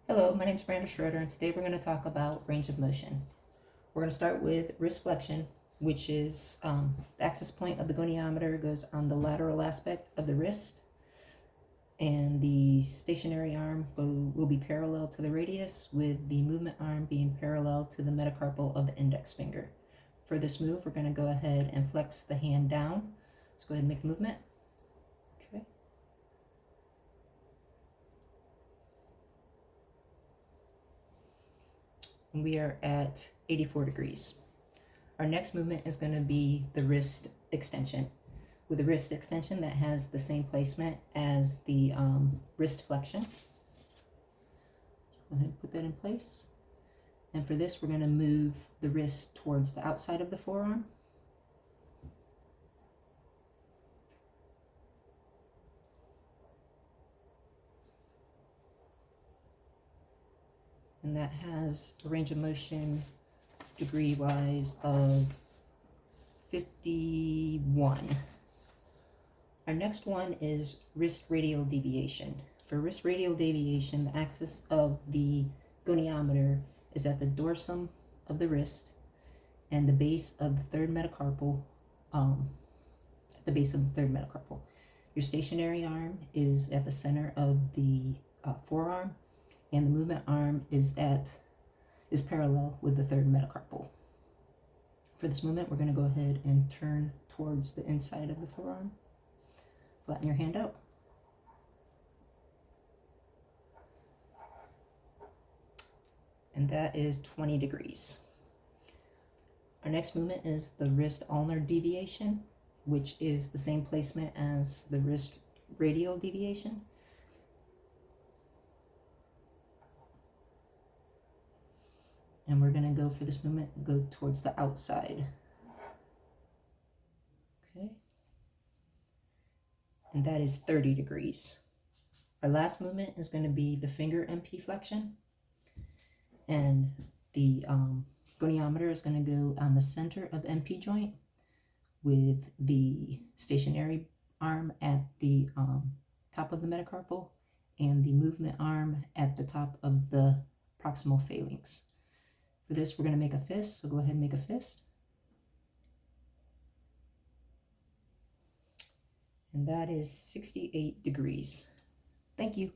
Hello, my name is Brenda Schroeder, and today we're going to talk about range of motion. We're going to start with wrist flexion, which is the axis point of the goniometer goes on the lateral aspect of the wrist, and the stationary arm will be parallel to the radius, with the movement arm being parallel to the metacarpal of the index finger. For this move, we're going to go ahead and flex the hand down. Let's go ahead and make the movement. Okay. And we are at 84 degrees. Our next movement is going to be the wrist extension. With a wrist extension that has the same placement as the wrist flexion. Go ahead and put that in place. And for this, we're going to move the wrist towards the outside of the forearm. And that has a range of motion degree-wise of 51. Our next one is wrist radial deviation. For wrist radial deviation, the axis of the goniometer is at the dorsum of the wrist and the base of the third metacarpal, at the base of the third metacarpal. Your stationary arm is at the center of the forearm, and the movement arm is parallel with the third metacarpal. For this movement, we're going to go ahead and turn towards the inside of the forearm. Flatten your hand out. And that is 20 degrees. Our next movement is the wrist ulnar deviation, which is the same placement as the wrist radial deviation. And we're going to go for this movement, go towards the outside. Okay. And that is 30 degrees. Our last movement is going to be the finger MP flexion. And the goniometer is going to go on the center of the MP joint, with the stationary arm at the top of the metacarpal and the movement arm at the top of the proximal phalanx. For this, we're going to make a fist, so go ahead and make a fist. And that is 68 degrees. Thank you.